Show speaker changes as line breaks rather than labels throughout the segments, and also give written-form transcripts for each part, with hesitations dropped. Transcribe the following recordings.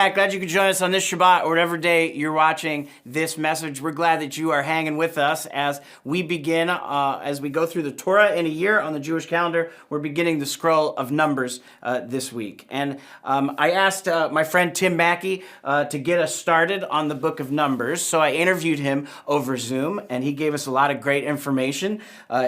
Glad you could join us on this Shabbat or whatever day you're watching this message. We're glad that you are hanging with us as we begin, as we go through the Torah in a year on the Jewish calendar. We're beginning the scroll of Numbers this week. And I asked my friend Tim Mackie to get us started on the book of Numbers. So I interviewed him over Zoom, and he gave us a lot of great information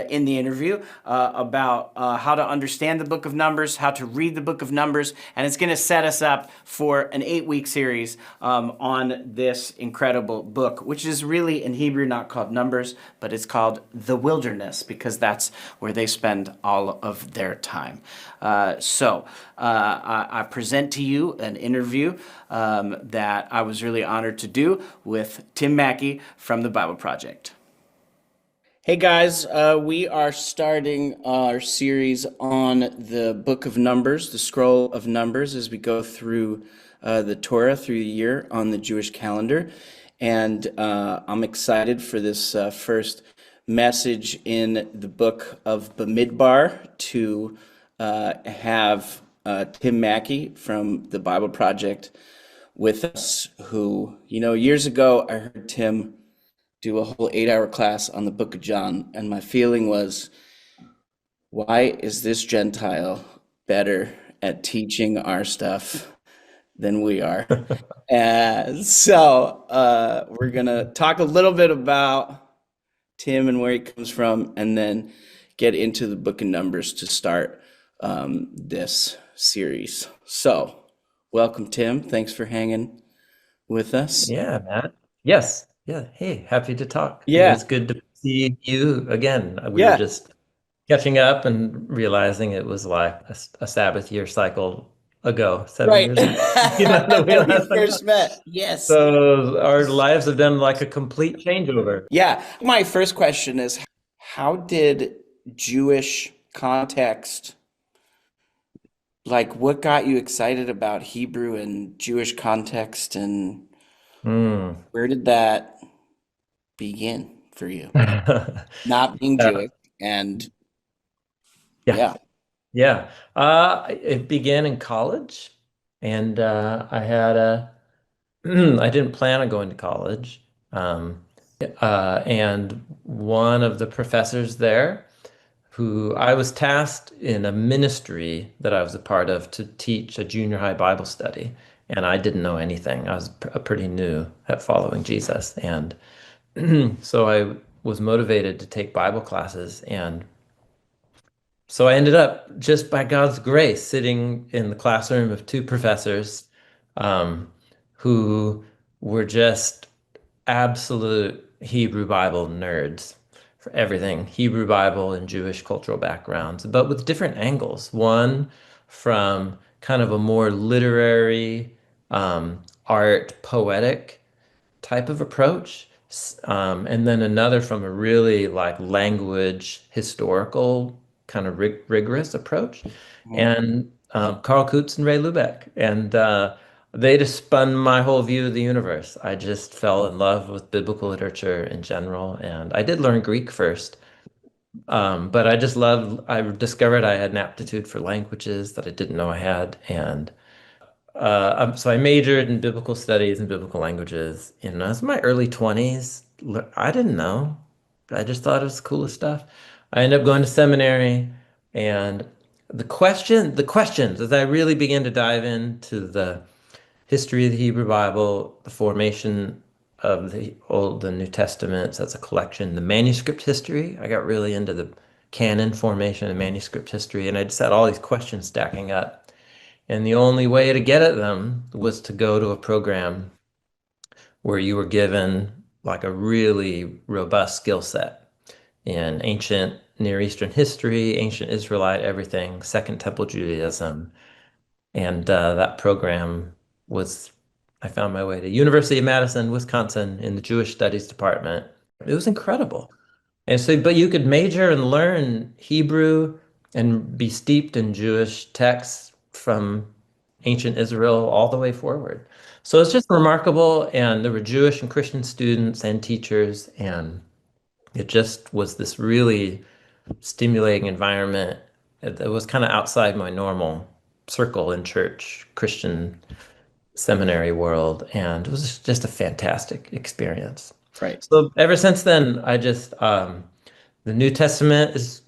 in the interview about how to understand the book of Numbers, how to read the book of Numbers, and it's going to set us up for an 8-week series on this incredible book, which is really in Hebrew not called Numbers, but it's called the Wilderness, because that's where they spend all of their time. I present to you an interview that I was really honored to do with Tim Mackie from the Bible Project. Hey guys, we are starting our series on the book of Numbers, the scroll of Numbers, as we go through the Torah through the year on the Jewish calendar. And I'm excited for this first message in the book of Bamidbar to have Tim Mackie from the Bible Project with us, who, years ago I heard Tim do a whole 8-hour class on the book of John, and my feeling was, why is this Gentile better at teaching our stuff than we are? So we're gonna talk a little bit about Tim and where he comes from, and then get into the book of Numbers to start this series. So welcome, Tim. Thanks for hanging with us.
Yeah, Matt. Yes. Yeah. Hey, happy to talk. It
Yeah,
was good to see you again. We were
yeah.
just catching up and realizing it was like a Sabbath year cycle ago, seven
Right.
years ago. That we
When we
last hung out.
first met. Yes.
So our lives have done like a complete changeover.
Yeah. My first question is, how did Jewish context, like what got you excited about Hebrew and Jewish context, and
Hmm.
where did that begin for you? Not being
Uh,
Jewish and
yeah.
yeah.
Yeah. It began in college, and I had a I didn't plan on going to college. Um, and one of the professors there, who I was tasked in a ministry that I was a part of to teach a junior high Bible study. And I didn't know anything. I was pretty new at following Jesus. And so I was motivated to take Bible classes. And so I ended up, just by God's grace, sitting in the classroom of two professors um, who were just absolute Hebrew Bible nerds for everything, Hebrew Bible and Jewish cultural backgrounds, but with different angles. One from kind of a more literary, art, poetic type of approach, and then another from a really like language, historical, kind of rigorous approach.
Mhm.
And Carl Kutz and Ray Lubeck. And they just spun my whole view of the universe. I just fell in love with biblical literature in general. And I did learn Greek first. But I discovered I had an aptitude for languages that I didn't know I had. And so I majored in biblical studies and biblical languages. I was in my early 20s. I didn't know. I just thought it was the coolest stuff. I ended up going to seminary, and the questions, as I really began to dive into the history of the Hebrew Bible, the formation of the Old and New Testaments as a collection, the manuscript history. I got really into the canon formation and manuscript history, and I just had all these questions stacking up. And the only way to get at them was to go to a program where you were given like a really robust skill set in ancient Near Eastern history, ancient Israelite, everything, Second Temple Judaism. And that program was, I found my way to University of Madison, Wisconsin in the Jewish Studies department. It was incredible. And so, but you could major and learn Hebrew and be steeped in Jewish texts from ancient Israel all the way forward. So it's just remarkable. And there were Jewish and Christian students and teachers, and it just was this really stimulating environment. It was kind of outside my normal circle in church, Christian seminary world, and it was just a fantastic experience.
Right.
So ever since then, the New Testament is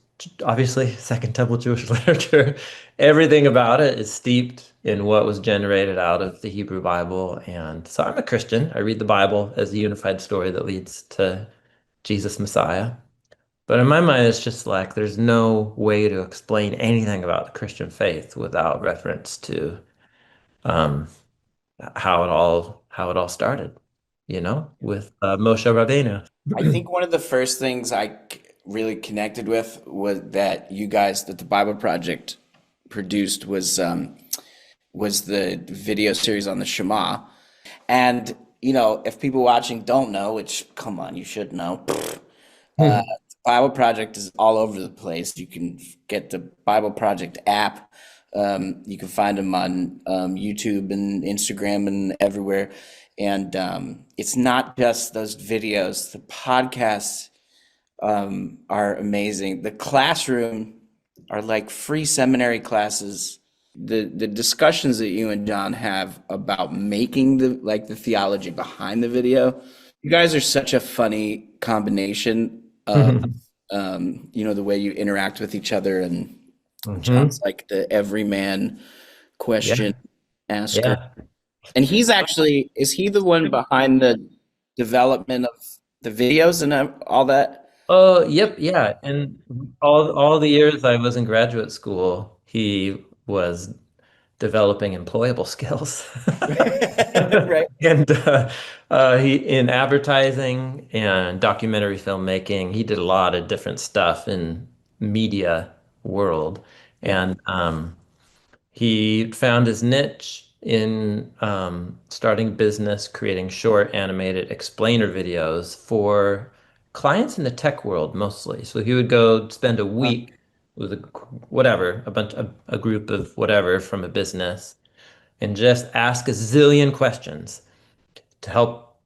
obviously Second Temple Jewish literature. Everything about it is steeped in what was generated out of the Hebrew Bible. And so I'm a Christian. I read the Bible as a unified story that leads to Jesus Messiah. But in my mind, it's just like there's no way to explain anything about the Christian faith without reference to um, how it all started, with Moshe Rabbeinu.
I think one of the first things really connected with was that you guys that the Bible Project produced was the video series on the Shema. And if people watching don't know, which come on, you should know, the Bible Project is all over the place. You can get the Bible Project app. You can find them on YouTube and Instagram and everywhere. And it's not just those videos. The podcasts are amazing. The classroom are like free seminary classes. The discussions that you and John have about making the theology behind the video. You guys are such a funny combination of the way you interact with each other, and John's like the everyman question
Yeah,
asker.
yeah.
And is he the one behind the development of the videos and all that?
Oh, yep, yeah. And all the years I was in graduate school, he was developing employable skills.
Right.
And he in advertising and documentary filmmaking, he did a lot of different stuff in media world.
Yeah.
And he found his niche in starting business, creating short animated explainer videos for clients in the tech world mostly. So he would go spend a
Huh.
week with whatever, a group of whatever from a business and just ask a zillion questions to help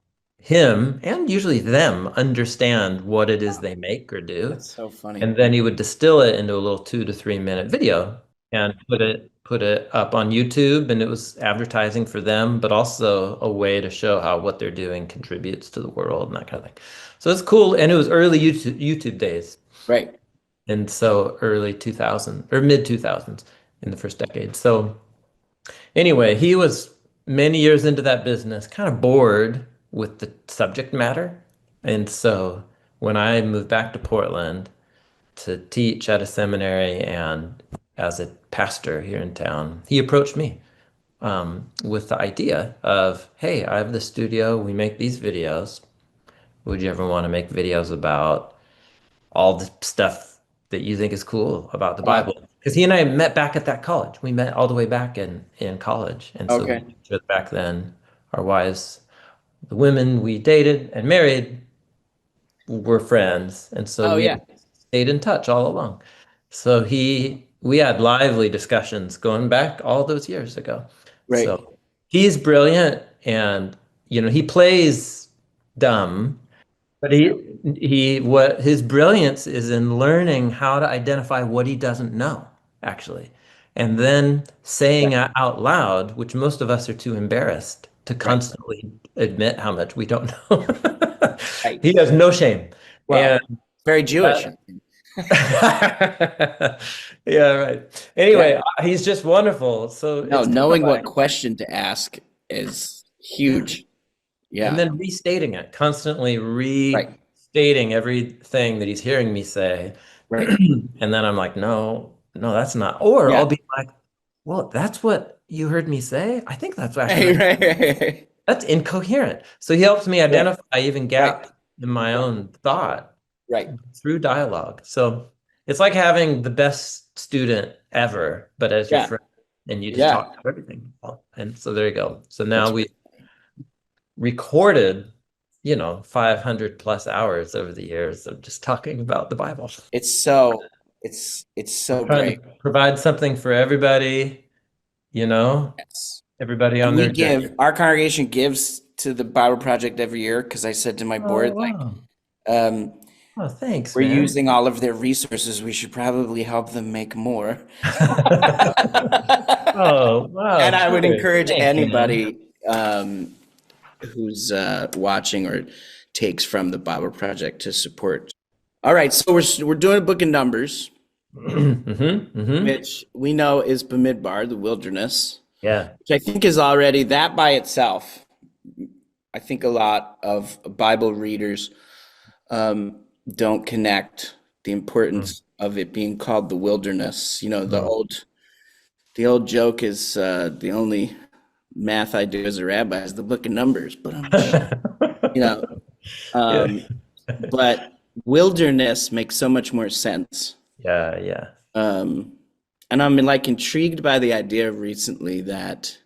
him and usually them understand what it is they make or do.
That's so funny.
And then he would distill it into a little 2 to 3 minute video and put it up on YouTube. And it was advertising for them, but also a way to show how what they're doing contributes to the world and that kind of thing. So it's cool. And it was early YouTube days.
Right.
And so early 2000 or mid 2000s in the first decade. So anyway, he was many years into that business, kind of bored with the subject matter. And so when I moved back to Portland to teach at a seminary and as a pastor here in town, he approached me with the idea of, hey, I have the studio, we make these videos. Would you ever want to make videos about all the stuff that you think is cool about the
Wow.
Bible? Because he and I met back at that college. We met all the way back in college. And so we
Okay.
knew each other back then. Our wives, the women we dated and married were friends. And so
Oh
we
yeah.
had stayed in touch all along. So we had lively discussions going back all those years ago.
Right.
So he's brilliant and, he plays dumb, but what his brilliance is in learning how to identify what he doesn't know, actually, and then saying
Right.
it out loud, which most of us are too embarrassed to
Right.
constantly admit how much we don't know.
Right.
He has no shame. And
Well, very Jewish.
uh, yeah, right.
Yeah.
Anyway, he's just wonderful. So
No,
it's kind of
knowing what
like,
question to ask is huge.
and
Yeah.
then restating it, constantly
Right.
restating everything that he's hearing me say.
Right.
And then I'm like, no, no, that's not. Or I'll
Yeah.
be like, well, that's what you heard me say. I think that's actually
Right.
not,
Right. Right.
that's incoherent. So he helps me
Right.
identify even
Right.
gaps in my own thought
Right.
through dialogue. So it's like having the best student ever, but as your
Yeah.
friend, and you just
Yeah.
talk about everything. And so there you go. So
That's
now we recorded, 500 plus hours over the years of just talking about the Bible.
it's so it's so
Trying
great.
to provide something for everybody, you know,
Yes.
everybody
And
on their journey.
our congregation gives to the Bible Project every year because I said to my
Oh,
board, like,
wow.
um,
Oh, thanks,
we're
man.
using all of their resources. We should probably help them make more.
Oh, wow.
And I would
Cheers.
encourage
Thanks, man.
anybody. um, who's watching or takes from the Bible Project to support. All right, so we're doing a book of Numbers,
Hmm.
which we know is Bamidbar, the wilderness,
Yeah.
which I think is already that by itself. I think a lot of Bible readers don't connect the
Mm.
importance of it being called the wilderness. You know,
Mm.
the old joke is the only math I do as a rabbi is the book of Numbers, but you know,
Yeah.
um, but wilderness makes so much more sense.
Yeah, yeah.
Um, and I'm like intrigued by the idea recently that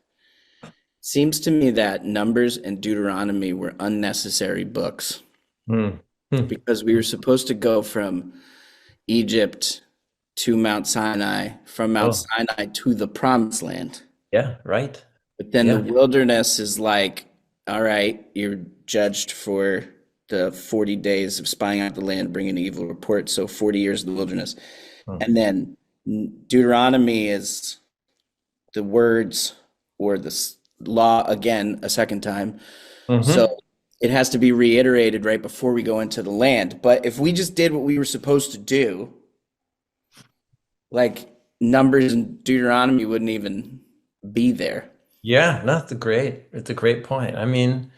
seems to me that Numbers and Deuteronomy were unnecessary books
Mm. Mm.
because we were supposed to go from Egypt to Mount Sinai, from Mount
Oh,
Sinai to the Promised Land.
yeah, right.
But then the
Yeah.
wilderness is like, all right, you're judged for the 40 days of spying out the land, bringing an evil report. So 40 years in the wilderness.
Mm.
And then Deuteronomy is the words or the law again a second time. So
Hmm.
it has to be reiterated right before we go into the land. But if we just did what we were supposed to do, like Numbers and Deuteronomy wouldn't even be there.
Yeah, no, it's a great point. I mean,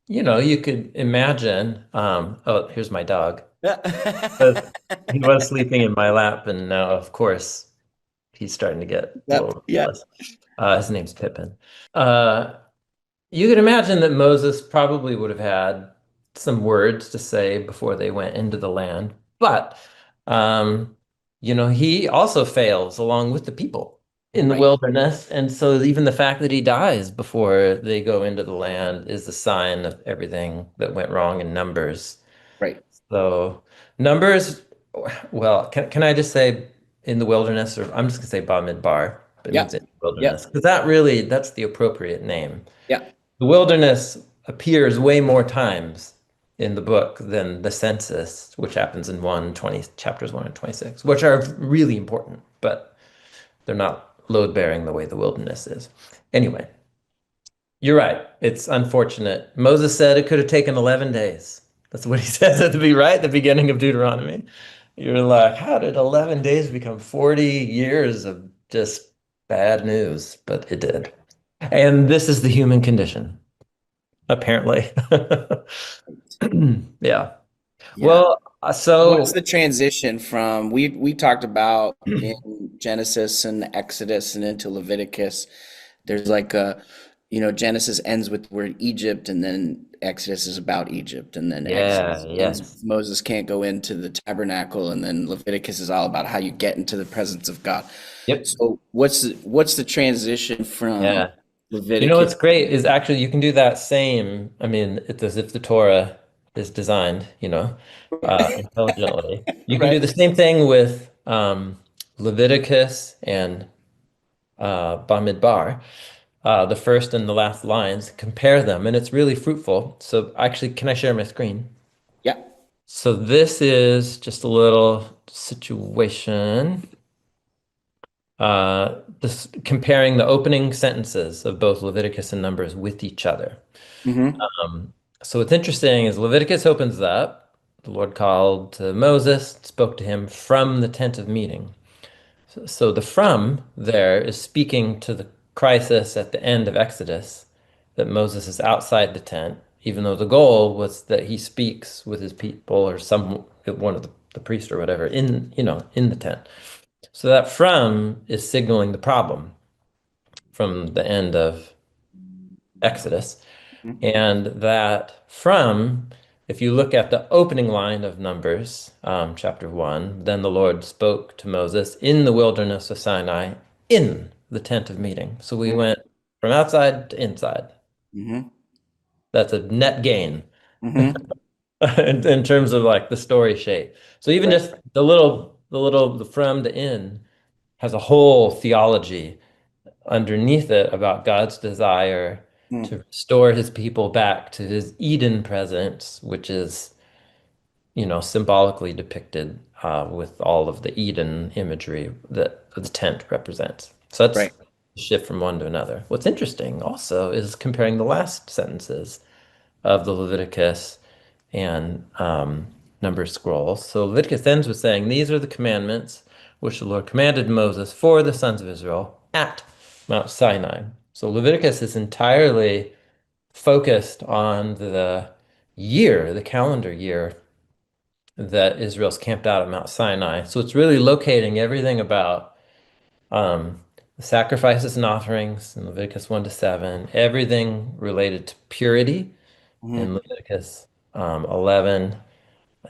you could imagine, oh, here's my dog. But he was sleeping in my lap, and now, of course, he's starting to get a
Yep,
little
yep,
restless. His name's Pippin. Uh, You could imagine that Moses probably would have had some words to say before they went into the land, but um, he also fails along with the people in the
right,
wilderness, and so even the fact that he dies before they go into the land is a sign of everything that went wrong in Numbers.
right.
So Numbers, well, can I just say in the wilderness, or I'm just gonna say Bamidbar, but it means
Yep,
in the wilderness,
yep,
because that's the appropriate name.
yep.
The wilderness appears way more times in the book than the census, which happens in chapters 1 and 26, which are really important, but they're not load-bearing the way the wilderness is. Anyway, you're right. It's unfortunate. Moses said it could have taken 11 days. That's what he says at the beginning of Deuteronomy. You're like, how did 11 days become 40 years of just bad news? But it did. And this is the human condition, apparently. Yeah.
Yeah.
Well,
What's
so
the transition from we talked about in Genesis and Exodus and into Leviticus? There's like Genesis ends with the word Egypt, and then Exodus is about Egypt, and then
yeah,
Exodus ends
yes.
with Moses can't go into the tabernacle, and then Leviticus is all about how you get into the presence of God.
Yep.
So what's the transition from
Yeah.
Leviticus?
What's great is actually you can do that same. I mean, it's as if the Torah is designed, intelligently. You can do
Right.
the same thing with Leviticus and Bamidbar, the first and the last lines, compare them, and it's really fruitful. So actually, can I share my screen?
Yeah.
So this is just a little situation. This comparing the opening sentences of both Leviticus and Numbers with each other.
Mm-hmm.
Um, so what's interesting is Leviticus opens up. The Lord called to Moses, spoke to him from the tent of meeting. So the from there is speaking to the crisis at the end of Exodus, that Moses is outside the tent, even though the goal was that he speaks with his people or one of the priest or whatever in the tent. So that from is signaling the problem from the end of Exodus. And that from, if you look at the opening line of Numbers, chapter 1, then the Lord spoke to Moses in the wilderness of Sinai in the tent of meeting. So we went from outside to inside.
Mm-hmm.
That's a net gain
Mm-hmm.
in terms of like the story shape. So even
Right.
just the from to in has a whole theology underneath it about God's desire
Mm.
to restore his people back to his Eden presence, which is, symbolically depicted with all of the Eden imagery that the tent represents. So that's
Right.
shift from one to another. What's interesting also is comparing the last sentences of the Leviticus and Numbers scrolls. So Leviticus ends with saying, "These are the commandments which the Lord commanded Moses for the sons of Israel at Mount Sinai." So Leviticus is entirely focused on the year, the calendar year that Israel's camped out at Mount Sinai. So it's really locating everything about the sacrifices and offerings in Leviticus 1 to 7, everything related to purity in
Mhm.
Leviticus 11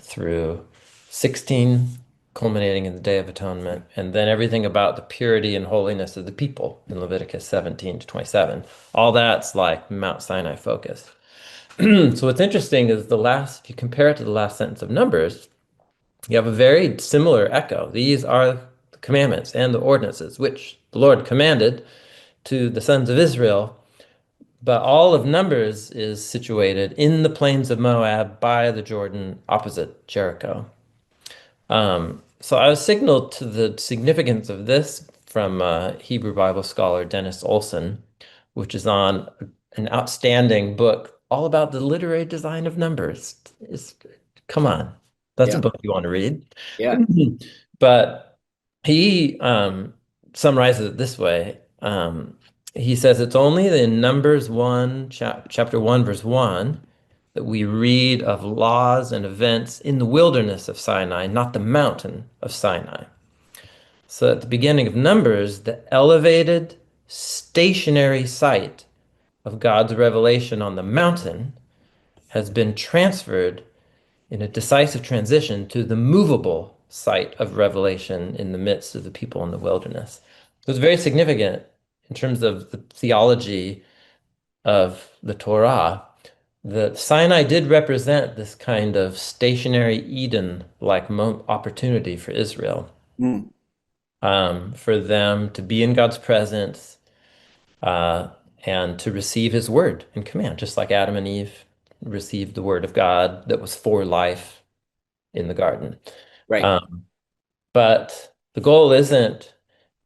through 16, culminating in the Day of Atonement, and then everything about the purity and holiness of the people in Leviticus 17 to 27. All that's like Mount Sinai focused. So what's interesting is if you compare it to the last sentence of Numbers, you have a very similar echo. These are the commandments and the ordinances which the Lord commanded to the sons of Israel. But all of Numbers is situated in the plains of Moab by the Jordan opposite Jericho. So I was signaled to the significance of this from Hebrew Bible scholar Dennis Olson, which is on an outstanding book all about the literary design of numbers. Come on, that's a
Yeah.
book you want to read.
Yeah.
But he summarizes it this way. He says it's only in Numbers 1, chapter 1, verse 1, that we read of laws and events in the wilderness of Sinai, not the mountain of Sinai. So at the beginning of Numbers, the elevated, stationary site of God's revelation on the mountain has been transferred in a decisive transition to the movable site of revelation in the midst of the people in the wilderness. It was very significant in terms of the theology of the Torah. The Sinai did represent this kind of stationary Eden-like opportunity for Israel,
Mm.
for them to be in God's presence uh, and to receive His word and command, just like Adam and Eve received the word of God that was for life in the garden.
Right.
Um, but the goal isn't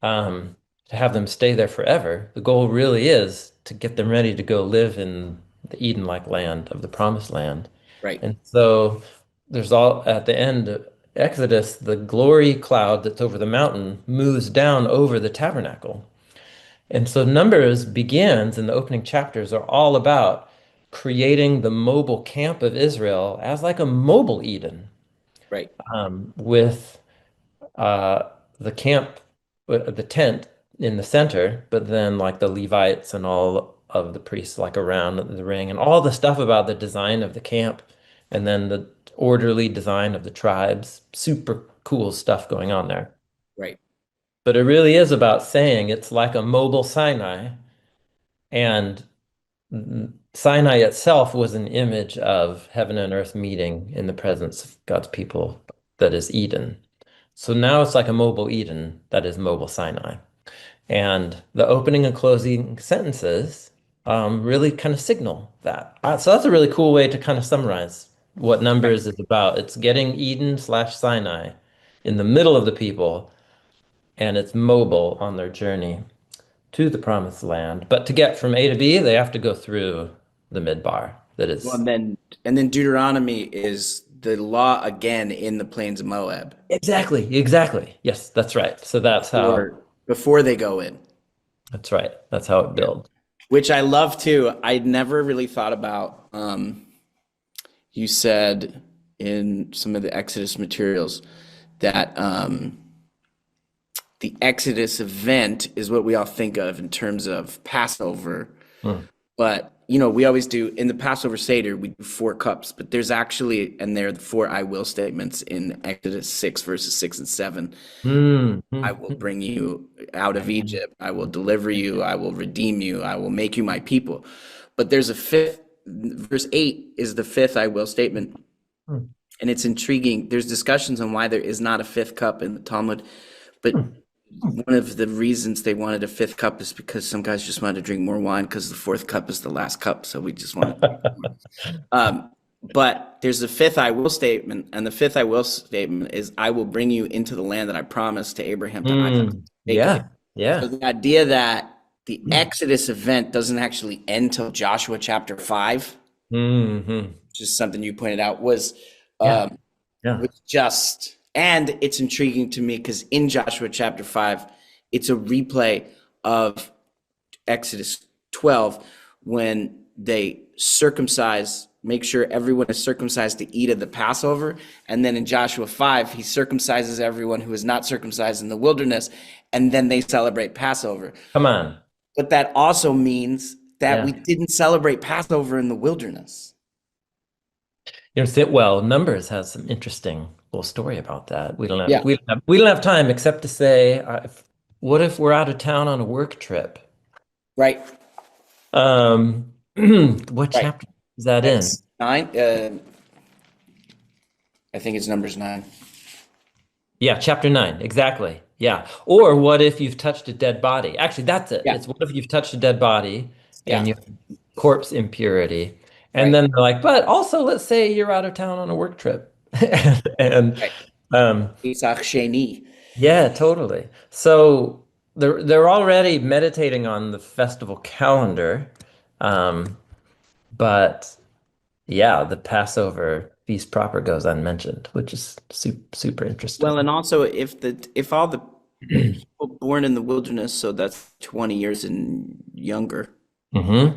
um, to have them stay there forever. The goal really is to get them ready to go live in the Eden-like land of the promised land.
Right.
And so there's all at the end of Exodus, the glory cloud that's over the mountain moves down over the tabernacle. And so Numbers begins, and the opening chapters are all about creating the mobile camp of Israel as like a mobile Eden,
Right.
with uh, the camp, the tent in the center, but then like the Levites and all of the priests like around the ring and all the stuff about the design of the camp and then the orderly design of the tribes. Super cool stuff going on there.
Right.
But it really is about saying it's like a mobile Sinai, and Sinai itself was an image of heaven and earth meeting in the presence of God's people, that is Eden. So now it's like a mobile Eden that is mobile Sinai. And the opening and closing sentences really kind of signal that. So that's a really cool way to kind of summarize what
Right.
Numbers is about. It's getting Eden slash Sinai in the middle of the people, and it's mobile on their journey to the promised land. But to get from A to B, they have to go through the midbar. That
Well,
is
and then Deuteronomy is the law again in the plains of Moab
exactly. Yes, that's right. So
before they go in.
That's how it
Yeah.
builds.
Which I love too. I never really thought about. You said in some of the Exodus materials that the Exodus event is what we all think of in terms of Passover.
Hmm.
But we always do in the Passover Seder, we do four cups, but there's actually, and there are the four I will statements in Exodus 6, verses 6 and 7.
Hmm.
I will bring you out of Egypt. I will deliver you. I will redeem you. I will make you my people. But there's a fifth, verse 8 is the fifth I will statement.
Hmm.
And it's intriguing. There's discussions on why there is not a fifth cup in the Talmud. But one of the reasons they wanted a fifth cup is because some guys just wanted to drink more wine because the fourth cup is the last cup. So we just wanted to drink more. But there's a fifth I will statement, and the fifth I will statement is I will bring you into the land that I promised to Abraham, to Isaac,
Hmm.
to Jacob.
Yeah.
So
Yeah.
the idea that the Exodus event doesn't actually end till Joshua chapter 5,
Hmm.
which is something you pointed out,
Yeah.
um,
Yeah.
was just, and it's intriguing to me because in Joshua chapter 5, it's a replay of Exodus 12 when they circumcise, make sure everyone is circumcised to eat of the Passover. And then in Joshua 5, he circumcises everyone who is not circumcised in the wilderness. And then they celebrate Passover.
Come on.
But that also means that we
Yeah.
didn't celebrate Passover in the wilderness.
Well, Numbers has some interesting little story about that. We don't have
Yeah,
we don't have time except to say, what if we're out of town on a work trip?
right,
Um, what
right.
chapter is that in?
That's 9. I think it's Numbers 9.
Yeah, chapter 9, exactly. Yeah. Or what if you've touched a dead body? Actually, that's it.
Yeah,
It's what if you've touched a dead body and
yeah,
you have corpse impurity. And
right,
then they're like, but also let's say you're out of town on a work trip. And
right.
um,
Isaac Sheni.
yeah, totally. So they're already meditating on the festival calendar. Um, but yeah, the Passover feast proper goes unmentioned, which is super
Well,
interesting.
and also if all the people born in the wilderness, so that's 20 years and younger,
Hmm.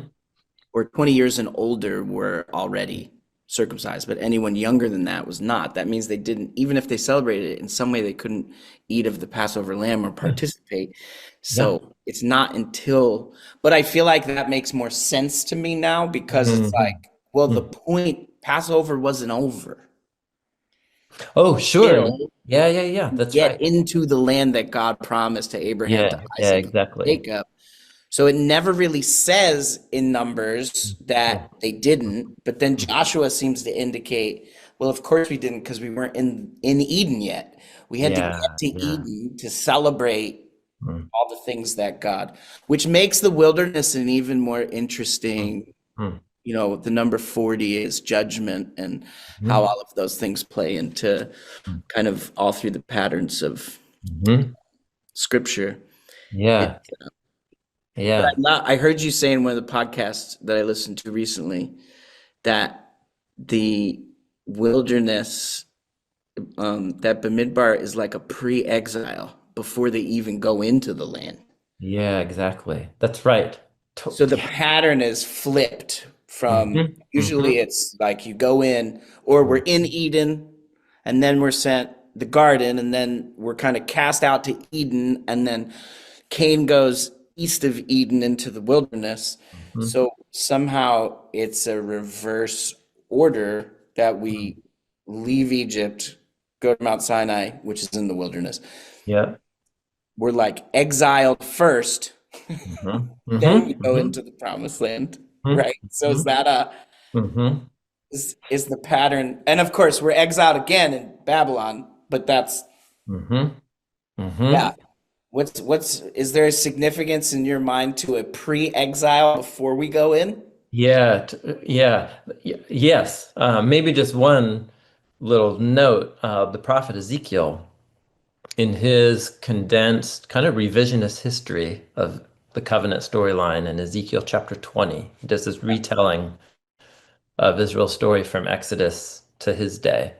or 20 years and older were already circumcised, but anyone younger than that was not. That means they didn't, even if they celebrated it in some way, they couldn't eat of the Passover lamb or
Yeah.
participate.
Yeah.
So it's not until, but I feel like that makes more sense to me now because it's like,
Hmm.
well, the point, Passover wasn't over.
Oh, sure.
Still
Yeah, yeah, yeah. That's
get
right.
into the land that God promised to Abraham, to
Yeah, yeah,
Isaac, and
exactly.
Jacob. So it never really says in Numbers
Yeah.
that they didn't, but then Joshua seems to indicate, well, of course we didn't because we weren't in Eden yet. We had to get
Yeah,
to
yeah.
Eden to celebrate
Mm,
all the things that God, which makes the wilderness an even more
mm,
interesting.
mm,
The number 40 is judgment and how
mm,
all of those things play into
mm,
kind of all through the patterns of
mhm.
scripture. It,
Yeah,
but
yeah,
I heard you say in one of the podcasts that I listened to recently that the wilderness, that Bamidbar is like a pre-exile before they even go into the land.
yeah, exactly. That's right.
So the
Yeah.
pattern is flipped from
Hmm.
usually
Hmm.
it's like you go in or we're in Eden and then we're sent the garden and then we're kind of cast out to Eden and then Cain goes east of Eden into the wilderness.
Hmm.
So somehow it's a reverse order that we leave Egypt, go to Mount Sinai, which is in the wilderness.
Yeah.
We're like exiled first,
Hmm.
then we
Hmm.
go
Hmm.
into the promised land,
Hmm.
right? So is that a
Hmm.
is the pattern? And of course, we're exiled again in Babylon, but that's
Hmm.
yeah.
Hmm.
What's is there a significance in your mind to a pre-exile before we go in?
Yeah, yeah, yes. Maybe just one little note. The prophet Ezekiel, in his condensed, kind of revisionist history of the covenant storyline in Ezekiel chapter 20, he does this retelling of Israel's story from Exodus to his day.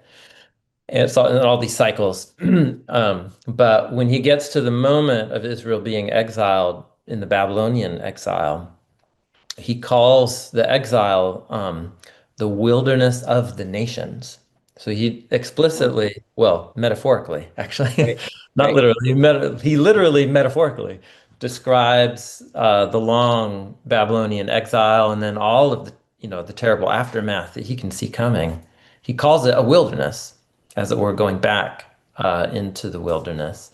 And it's all, and all these cycles. But when he gets to the moment of Israel being exiled in the Babylonian exile, he calls the exile the wilderness of the nations. So he explicitly, well, metaphorically, actually,
Right,
not
right.
literally, he literally metaphorically describes the long Babylonian exile and then all of the, the terrible aftermath that he can see coming. He calls it a wilderness, as it were, going back into the wilderness.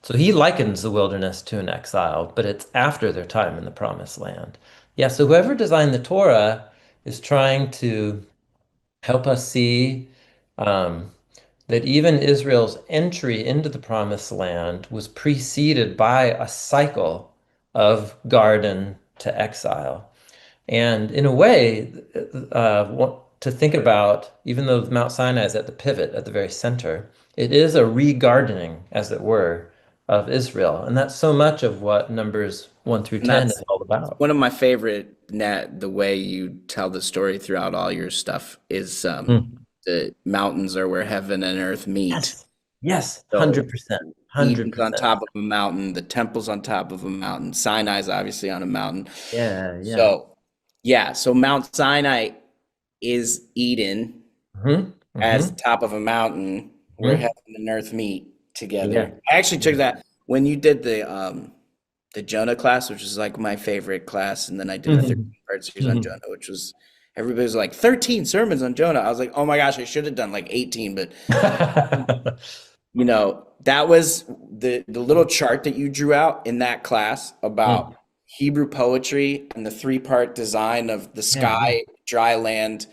So he likens the wilderness to an exile, but it's after their time in the promised land. Yeah, so whoever designed the Torah is trying to help us see um, that even Israel's entry into the promised land was preceded by a cycle of garden to exile. And in a way, to think about, even though Mount Sinai is at the pivot, at the very center, it is a re-gardening, as it were, of Israel. And that's so much of what Numbers 1 through
And
10 is
that's
all about.
one of my favorite, Nat, the way you tell the story throughout all your stuff is
Mm.
the mountains are where heaven and earth meet.
Yes. Yes.
So
100%.
Eden's on
100%.
top of a mountain, the temple's on top of a mountain, Sinai's obviously on a mountain.
Yeah. Yeah.
So yeah, so Mount Sinai is Eden
Hmm.
as the
Hmm.
top of a mountain where
Hmm.
heaven and earth meet
Yeah.
together. I actually took
Yeah.
that when you did the Jonah class, which is like my favorite class, and then I did a 13
Mhm.
part series on
Mhm.
Jonah, which was everybody was like 13 sermons on Jonah. I was like, oh my gosh, I should have done like 18, but that was the little chart that you drew out in that class about
Mm.
Hebrew poetry and the three-part design of the
Yeah. Yeah.
sky, dry land,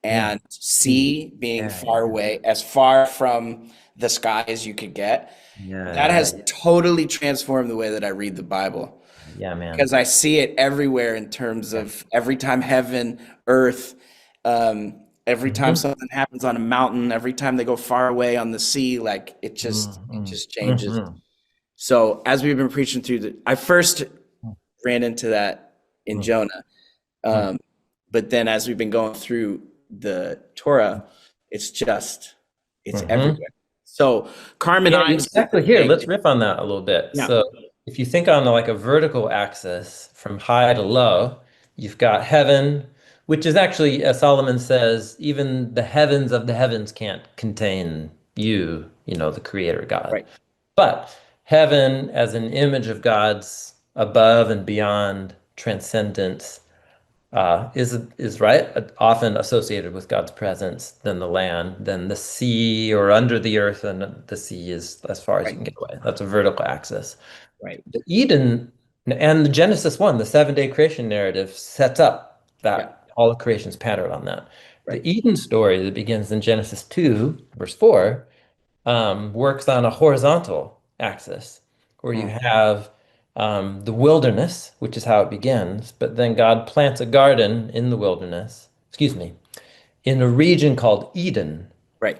Yeah.
and
See.
sea being
Yeah.
far
Yeah.
away, as far from the sky as you could get.
Yeah.
That
Yeah.
has totally transformed the way that I read the Bible
Yeah,
because
man.
I see it everywhere in terms
Yeah.
of every time heaven, earth, every time
Mhm.
something happens on a mountain, every time they go far away on the sea, like it
Mhm.
just changes.
Mhm.
So as we've been preaching through I first ran into that in
Mhm.
Jonah,
Mhm.
um, but then as we've been going through the Torah, it's just it's
Mhm.
everywhere. So Carmen
Yeah,
Imes did the
exactly. Here,
thing.
let's riff on that a little bit.
Yeah,
So, if you think on like a vertical axis from high to low, you've got heaven, which is actually, as Solomon says, even the heavens of the heavens can't contain you, the creator God.
right,
But heaven as an image of God's above and beyond transcendence is right often associated with God's presence than the land, than the sea or under the earth, and the sea is as far as you
right,
can get away. That's a vertical axis.
right.
The Eden and the Genesis 1, the 7-day creation narrative, sets up
Yeah,
that all of creation's patterned on that.
right.
The Eden story that begins in Genesis 2, verse 4, works on a horizontal axis where you
Mm,
have the wilderness, which is how it begins, but then God plants a garden in the wilderness, excuse me, in a region called Eden.
right.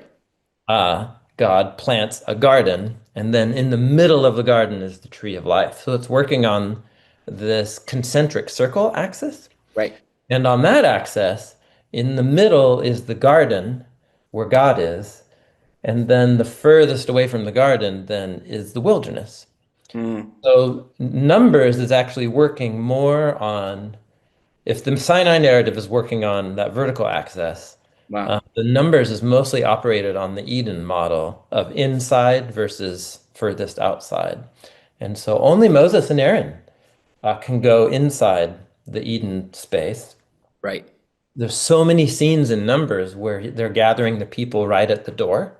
God plants a garden, and then in the middle of the garden is the tree of life. So it's working on this concentric circle axis.
Right.
And on that axis, in the middle is the garden where God is. And then the furthest away from the garden then is the wilderness.
Mm,
So Numbers is actually working more on, if the Sinai narrative is working on that vertical axis,
wow.
the Numbers is mostly operated on the Eden model of inside versus furthest outside. And so only Moses and Aaron can go inside the Eden space.
Right.
There's so many scenes in Numbers where they're gathering the people right at the door.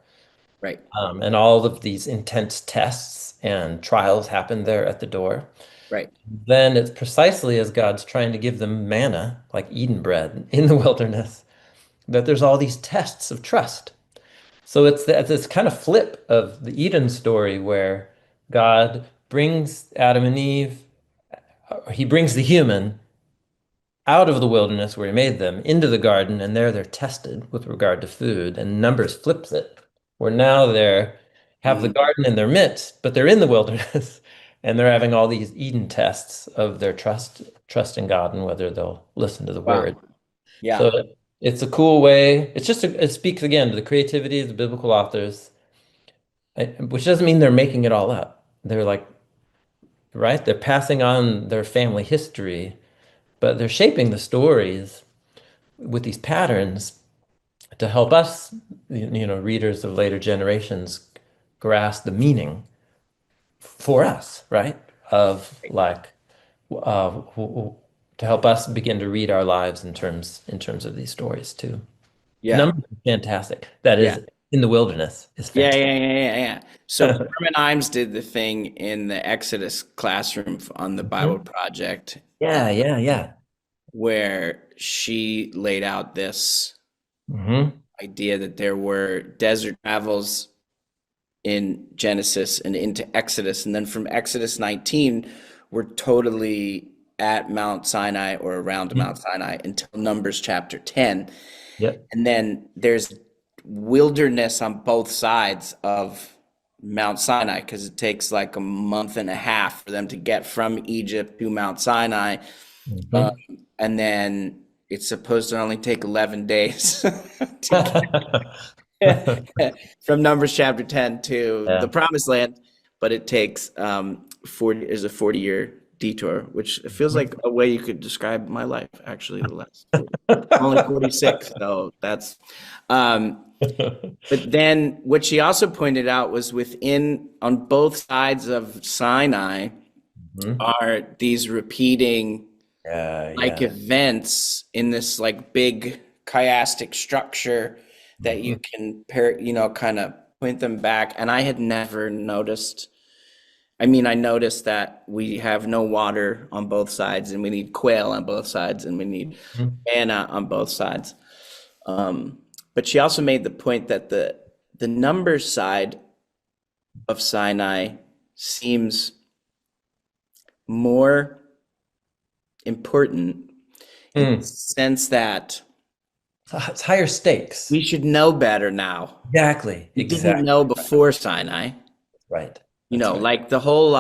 Right.
And all of these intense tests and trials happen there at the door.
Right.
Then it's precisely as God's trying to give them manna, like Eden bread in the wilderness, that there's all these tests of trust. So it's this kind of flip of the Eden story where God brings Adam and Eve, he brings the human out of the wilderness where he made them into the garden, and there they're tested with regard to food. And Numbers flips it, where now they're have the
Mm,
garden in their midst, but they're in the wilderness, and they're having all these Eden tests of their trust in God and whether they'll listen to the word.
wow. Yeah.
So it's a cool way. It speaks again to the creativity of the biblical authors, which doesn't mean they're making it all up. They're like, right? They're passing on their family history, but they're shaping the stories with these patterns to help us, readers of later generations, grasp the meaning for us, right? Of like, to help us begin to read our lives in terms of these stories too.
Yeah.
Numbers is fantastic. That
Yeah.
is in the wilderness is
Yeah.
fantastic.
Yeah. Yeah. Yeah. Yeah. So Carmen Imes did the thing in the Exodus classroom on the Bible
Mhm.
Project,
Yeah, yeah, yeah.
where she laid out this
Hmm.
idea that there were desert travels in Genesis and into Exodus. And then from Exodus 19, we're totally at Mount Sinai or around Mount Sinai until Numbers chapter 10.
Yep.
And then there's wilderness on both sides of Mount Sinai because it takes like a month and a half for them to get from Egypt to Mount Sinai. Um,
Mhm.
and then it's supposed to only take 11 days to get from Numbers chapter 10 to the
Yeah.
promised land, but it takes 40 is a 40-year detour, which feels like a way you could describe my life, actually, the last 40. I'm only 46, so that's but then what she also pointed out was within on both sides of Sinai
Mhm.
are these repeating
Yeah,
like
yeah.
events in this like big chiastic structure that you
Mhm.
can kind of point them back. And I had never noticed. I mean, I noticed that we have no water on both sides, and we need quail on both sides, and we need
Mhm.
manna on both sides. Um, but she also made the point that the numbers side of Sinai seems more important in the
Mm.
sense that
It's higher stakes.
we should know better now.
Exactly.
We didn't
Exactly.
know before Sinai.
Right. That's right.
Like the whole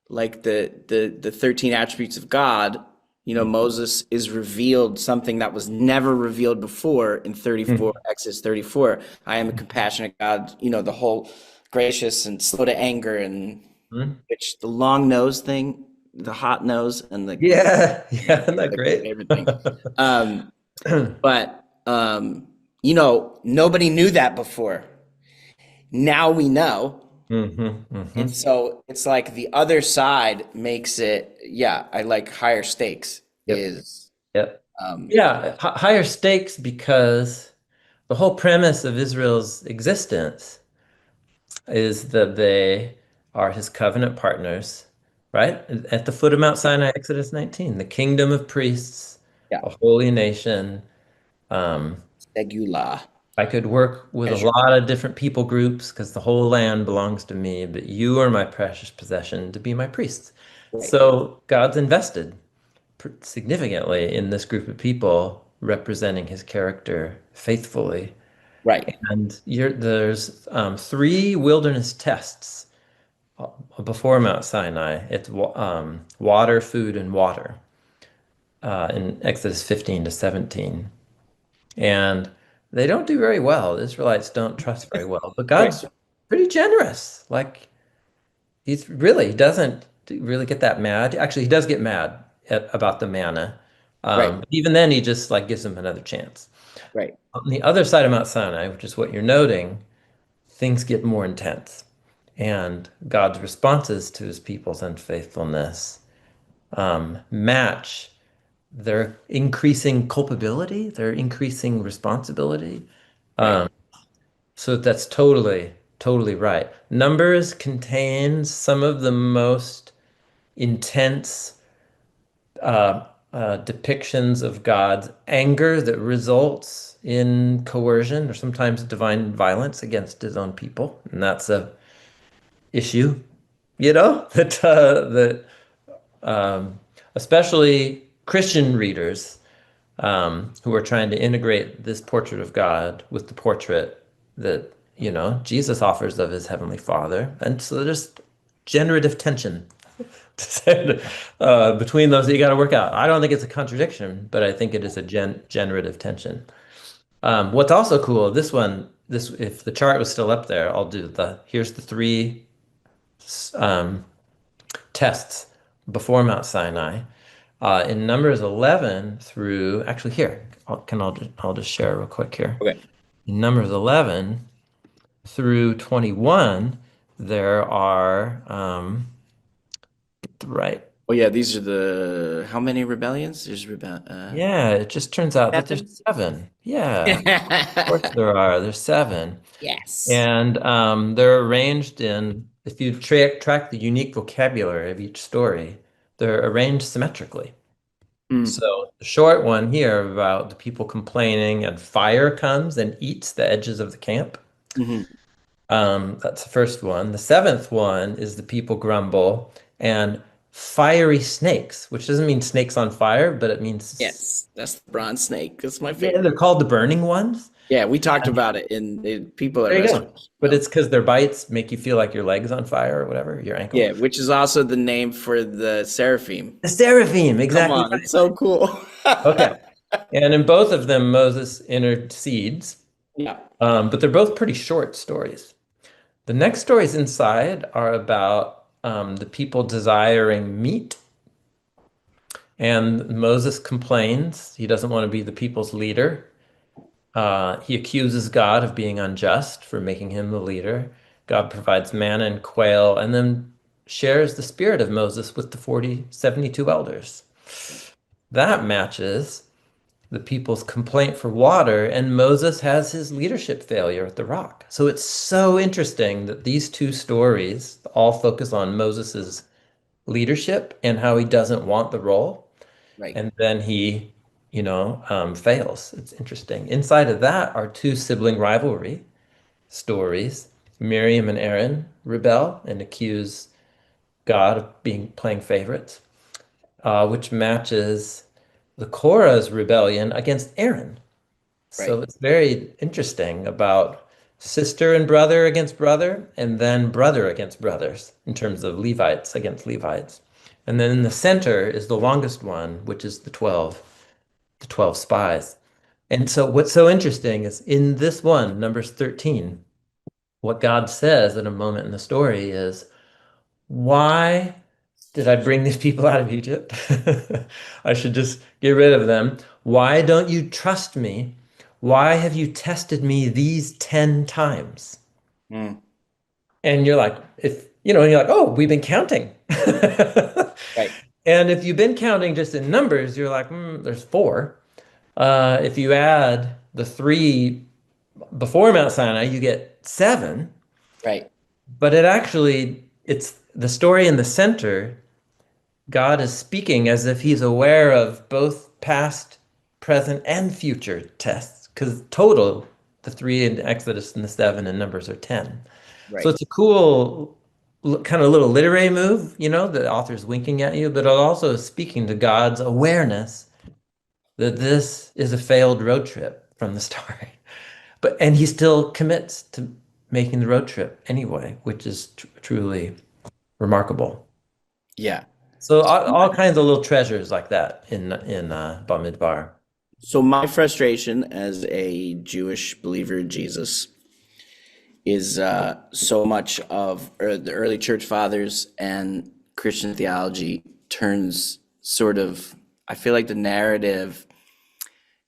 like the 13 attributes of God,
Mm.
Moses is revealed something that was never revealed before in 34,
Mm.
Exodus 34. I am a compassionate God, the whole gracious and slow to anger and
Mm.
which the long nose thing, the hot nose and the
Yeah. Yeah. Isn't that
like my
great?
favorite thing. Um, but nobody knew that before. Now we know.
Hmm.
And
Hmm.
so it's like the other side makes it, yeah, I like higher stakes
Yep.
is
Yep.
um
Yeah. Higher stakes because the whole premise of Israel's existence is that they are his covenant partners, right? At the foot of Mount Sinai, Exodus 19, the kingdom of priests,
yeah,
a holy nation. Um,
segula.
I could work with a
Measure.
lot of different people groups because the whole land belongs to me, but you are my precious possession to be my priests.
Right.
So God's invested significantly in this group of people representing his character faithfully.
Right.
And there's three wilderness tests before Mount Sinai. It's water, food, and water in Exodus 15 to 17. And they don't do very well. The Israelites don't trust very well. But
Right.
God's pretty generous. Like he doesn't really get that mad. Actually, he does get mad about the manna.
Right.
But even then, he just like gives them another chance.
Right.
On the other side of Mount Sinai, which is what you're noting, things get more intense. And God's responses to his people's unfaithfulness match their increasing culpability, their increasing responsibility.
Right.
Um, so that's totally, totally right. Numbers contains some of the most intense depictions of God's anger that results in coercion or sometimes divine violence against his own people. And that's a issue, that um, especially Christian readers who are trying to integrate this portrait of God with the portrait that, Jesus offers of his heavenly Father. And so there's generative tension between those that you got to work out. I don't think it's a contradiction, but I think it is a generative tension. What's also cool, this if the chart was still up there, here's the three um, tests before Mount Sinai. In Numbers 11 through, actually here, I'll just share real quick here.
Okay.
In Numbers 11 through 21, there are, right,
Oh yeah, these are the how many rebellions?
yeah, it just turns out that there's
Seven.
seven. Yeah, of course there's seven.
Yes.
And they're arranged if you track the unique vocabulary of each story, they're arranged symmetrically.
Mm.
So the short one here about the people complaining and fire comes and eats the edges of the camp.
Hmm.
That's the first one. The seventh one is the people grumble and fiery snakes, which doesn't mean snakes on fire, but it means,
Yes, that's the bronze snake. That's my
yeah,
favorite.
they're called the burning ones.
Yeah, we talked about it in people at
There you go.
restaurants.
But it's because their bites make you feel like your leg's on fire or whatever, your ankle.
Yeah, which is also the name for the seraphim.
The seraphim,
Come
exactly
on,
right.
it's so cool.
Okay. And in both of them, Moses intercedes,
Yeah,
but they're both pretty short stories. The next stories inside are about the people desiring meat, and Moses complains. He doesn't want to be the people's leader. He accuses God of being unjust for making him the leader. God provides manna and quail, and then shares the spirit of Moses with the 72 elders. That matches the people's complaint for water, and Moses has his leadership failure at the rock. So it's so interesting that these two stories all focus on Moses's leadership and how he doesn't want the role,
right,
and then he, fails. It's interesting. Inside of that are two sibling rivalry stories. Miriam and Aaron rebel and accuse God of playing favorites, which matches the Korah's rebellion against Aaron.
right.
So it's very interesting about sister and brother against brother, and then brother against brothers in terms of Levites against Levites. And then in the center is the longest one, which is the 12 spies. And so what's so interesting is in this one, Numbers 13, what God says at a moment in the story is, why did I bring these people out of Egypt? I should just get rid of them. Why don't you trust me? Why have you tested me these 10 times?
Mm,
And you're like, and you're like, oh, we've been counting.
right,
And if you've been counting just in numbers, you're like, there's four. If you add the three before Mount Sinai, you get seven.
right,
But it's the story in the center. God is speaking as if he's aware of both past, present, and future tests, because total, the three in Exodus and the seven in Numbers are 10. So
right.
it's a cool kind of little literary move, the author's winking at you, but it also is speaking to God's awareness that this is a failed road trip from the story. And he still commits to making the road trip anyway, which is truly remarkable.
Yeah.
So all kinds of little treasures like that in Bamidbar.
So my frustration as a Jewish believer in Jesus is so much of the early church fathers and Christian theology turns sort of, I feel like the narrative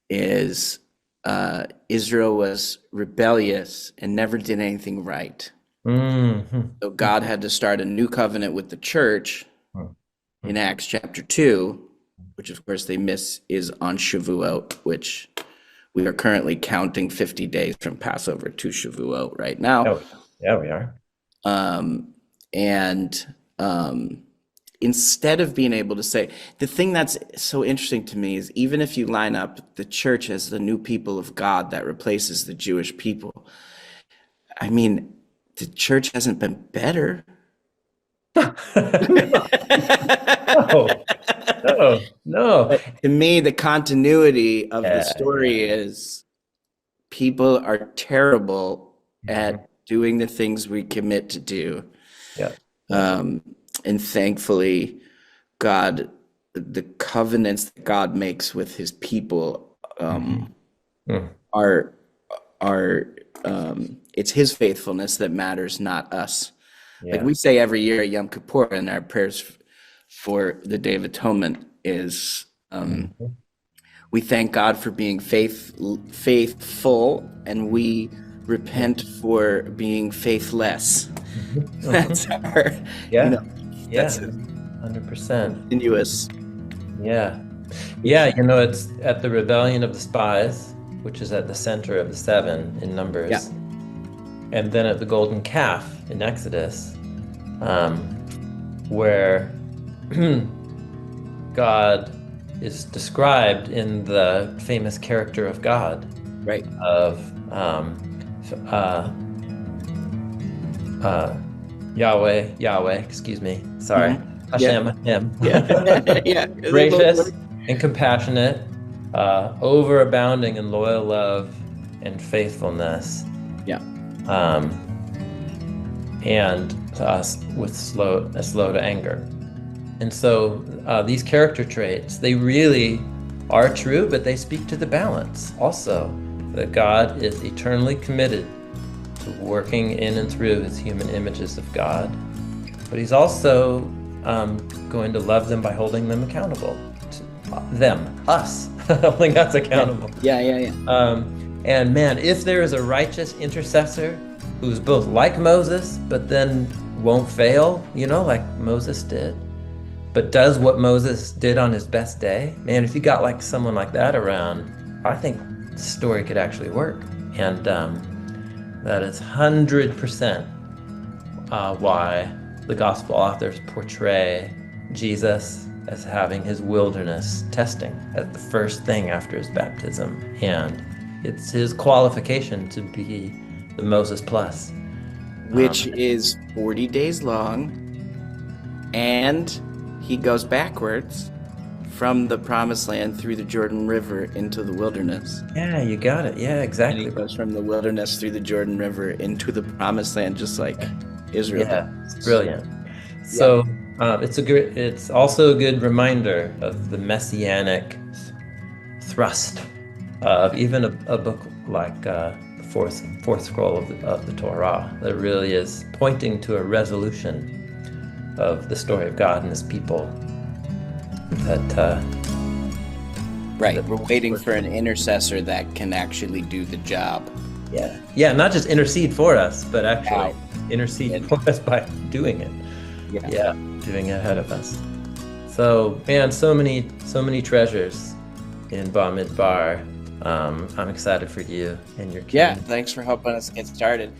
is Israel was rebellious and never did anything right.
Hmm.
So God had to start a new covenant with the church in Acts chapter 2, which of course they miss is on Shavuot, which we are currently counting 50 days from Passover to Shavuot right now.
Oh, yeah, we are.
And instead of being able to say, the thing that's so interesting to me is even if you line up the church as the new people of God that replaces the Jewish people, I mean, the church hasn't been better.
No, no, no.
But to me, the continuity of the
Yeah,
story is people are terrible at doing the things we commit to do.
yeah.
And thankfully, God, the covenants that God makes with his people
Mm.
are it's his faithfulness that matters, not us. Like
Yeah.
we say every year at Yom Kippur, and our prayers for the Day of Atonement is we thank God for being faithful, and we repent for being faithless. That's our,
Yeah.
that's
Yeah.
a
100%.
continuous.
Yeah. Yeah, it's at the rebellion of the spies, which is at the center of the seven in Numbers.
Yeah.
And then at the golden calf in Exodus, where God is described in the famous character of God,
Right.
of Yahweh, excuse me, sorry. Hashem, Hashem.
Yeah. Yeah.
Gracious and compassionate, overabounding in loyal love and faithfulness.
Yeah.
And slow to anger. And so these character traits, they really are true, but they speak to the balance also, that God is eternally committed to working in and through his human images of God, but he's also going to love them by holding them accountable. Us, holding us accountable.
Yeah.
And man, if there is a righteous intercessor who's both like Moses, but then won't fail, like Moses did, but does what Moses did on his best day, man, if you got like someone like that around, I think the story could actually work. And that is 100% why the gospel authors portray Jesus as having his wilderness testing as the first thing after his baptism. And it's his qualification to be the Moses plus.
Which is 40 days long, and he goes backwards from the promised land through the Jordan River into the wilderness.
Yeah, you got it. Yeah, exactly.
And he goes from the wilderness through the Jordan River into the promised land, just like Israel.
Yeah, it's brilliant. So it's also a good reminder of the messianic thrust of even a book like the fourth scroll of the Torah that really is pointing to a resolution of the story of God and his people.
Right, we're waiting for an intercessor that can actually do the job.
Yeah, not just intercede for us, but actually intercede for us by doing it. Yeah, doing it ahead of us. So, man, so many treasures in Bamidbar. I'm excited for you and your kids.
Yeah, thanks for helping us get started.